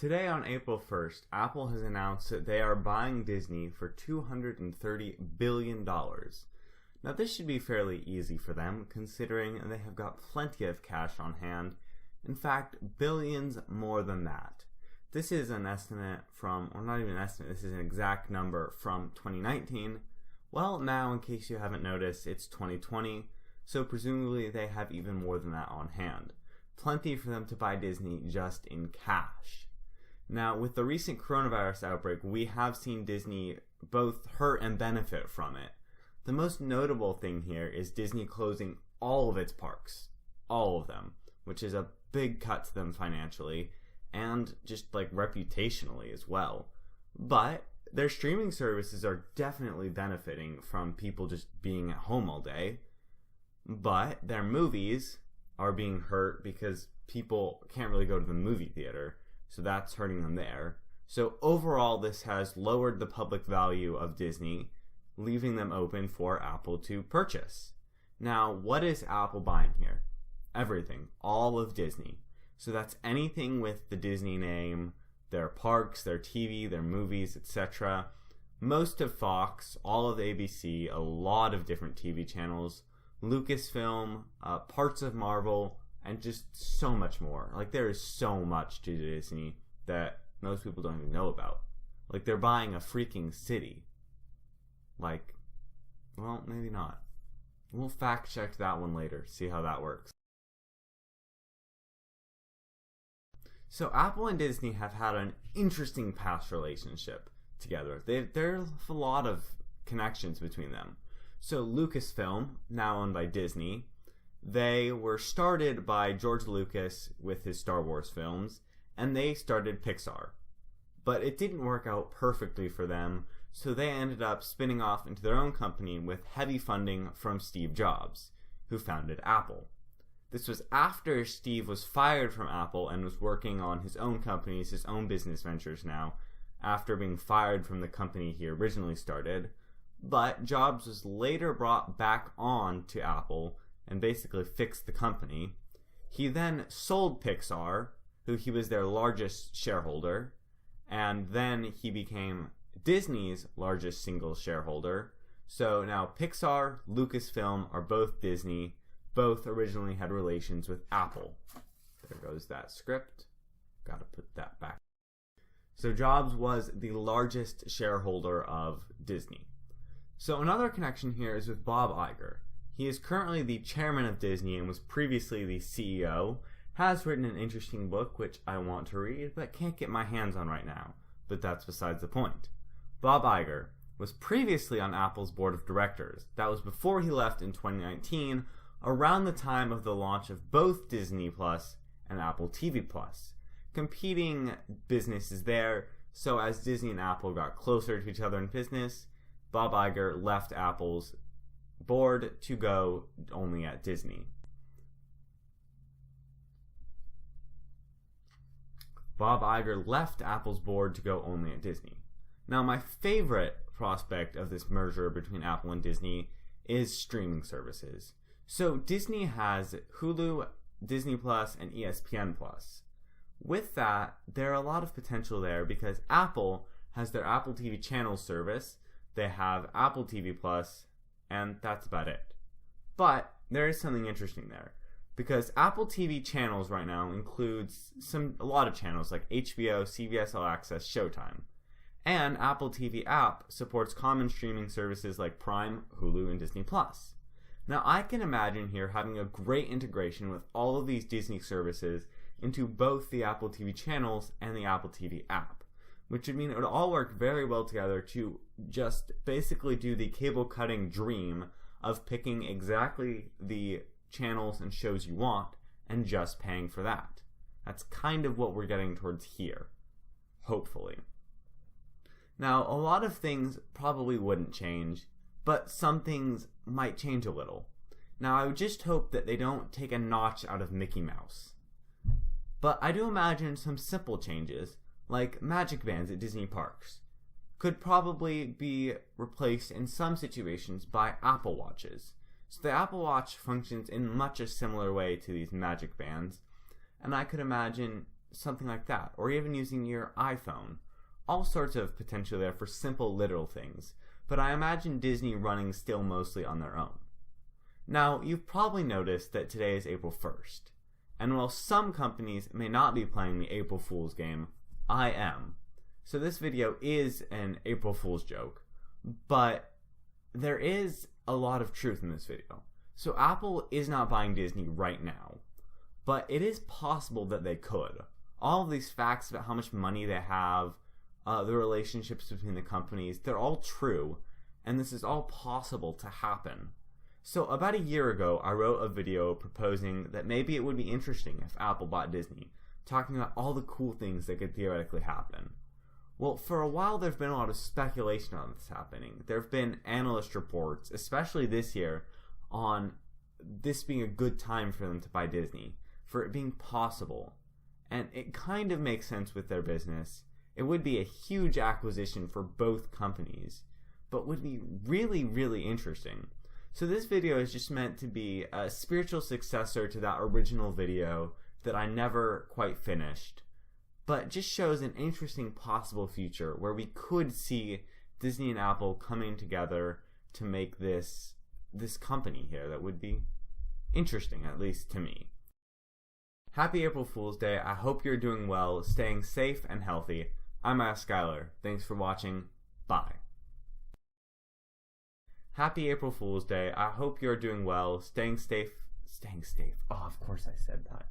Today on April 1st, Apple has announced that they are buying Disney for $230 billion. Now this should be fairly easy for them, considering they have got plenty of cash on hand. In fact, billions more than that. This is an estimate from, or not even an estimate, this is an exact number from 2019. Well, now in case you haven't noticed, it's 2020, so presumably they have even more than that on hand. Plenty for them to buy Disney just in cash. Now, with the recent coronavirus outbreak, we have seen Disney both hurt and benefit from it. The most notable thing here is Disney closing all of its parks. All of them. Which is a big cut to them financially, and just like reputationally as well. But their streaming services are definitely benefiting from people just being at home all day. But their movies are being hurt because people can't really go to the movie theater. So that's hurting them there. So overall, this has lowered the public value of Disney, leaving them open for Apple to purchase. Now, what is Apple buying here? Everything. All of Disney. So that's anything with the Disney name, their parks, their TV, their movies, etc. Most of Fox, all of ABC, a lot of different TV channels, Lucasfilm, parts of Marvel, and just so much more. Like, there is so much to Disney that most people don't even know about. Like, they're buying a freaking city. Like, well, maybe not. We'll fact check that one later, see how that works. So Apple and Disney have had an interesting past relationship together. There's a lot of connections between them. So Lucasfilm, now owned by Disney, they were started by George Lucas with his Star Wars films, and they started Pixar. But it didn't work out perfectly for them, so they ended up spinning off into their own company with heavy funding from Steve Jobs, who founded Apple. This was after Steve was fired from Apple and was working on his own companies, his own business ventures now, after being fired from the company he originally started. But Jobs was later brought back on to Apple and basically fixed the company. He then sold Pixar, who he was their largest shareholder, and then he became Disney's largest single shareholder. So now Pixar, Lucasfilm are both Disney. Both originally had relations with Apple. There goes that script. Gotta put that back. So Jobs was the largest shareholder of Disney. So another connection here is with Bob Iger. He is currently the chairman of Disney and was previously the CEO, has written an interesting book which I want to read but can't get my hands on right now, but that's besides the point. Bob Iger was previously on Apple's board of directors. That was before he left in 2019, around the time of the launch of both Disney Plus and Apple TV Plus. Competing businesses there, so as Disney and Apple got closer to each other in business, Bob Iger left Apple's board to go only at Disney. Bob Iger left Apple's board to go only at Disney. Now, my favorite prospect of this merger between Apple and Disney is streaming services. So Disney has Hulu, Disney Plus, and ESPN Plus. With that, there are a lot of potential there because Apple has their Apple TV channel service, they have Apple TV Plus, and that's about it. But there is something interesting there because Apple TV channels right now includes a lot of channels like HBO, CBS All Access, Showtime. And Apple TV app supports common streaming services like Prime, Hulu, and Disney Plus. Now I can imagine here having a great integration with all of these Disney services into both the Apple TV channels and the Apple TV app, which would mean it would all work very well together to just basically do the cable cutting dream of picking exactly the channels and shows you want and just paying for that. That's kind of what we're getting towards here, hopefully. Now, a lot of things probably wouldn't change, but some things might change a little. Now, I would just hope that they don't take a notch out of Mickey Mouse. But I do imagine some simple changes, like magic bands at Disney parks, could probably be replaced in some situations by Apple Watches. So the Apple Watch functions in much a similar way to these magic bands, and I could imagine something like that, or even using your iPhone. All sorts of potential there for simple literal things, but I imagine Disney running still mostly on their own. Now, you've probably noticed that today is April 1st, and while some companies may not be playing the April Fool's game, I am. So this video is an April Fool's joke, but there is a lot of truth in this video. So Apple is not buying Disney right now, but it is possible that they could. All of these facts about how much money they have, the relationships between the companies, they're all true, and this is all possible to happen. So about a year ago, I wrote a video proposing that maybe it would be interesting if Apple bought Disney, talking about all the cool things that could theoretically happen. Well, for a while there's been a lot of speculation on this happening. There have been analyst reports, especially this year, on this being a good time for them to buy Disney, for it being possible. And it kind of makes sense with their business. It would be a huge acquisition for both companies, but would be really, really interesting. So this video is just meant to be a spiritual successor to that original video that I never quite finished, but just shows an interesting possible future where we could see Disney and Apple coming together to make this company here that would be interesting, at least to me. Happy April Fool's Day. I hope you're doing well, staying safe and healthy. I'm Skylar. Thanks for watching. Bye. Happy April Fool's Day. I hope you're doing well, staying safe. Oh, of course I said that.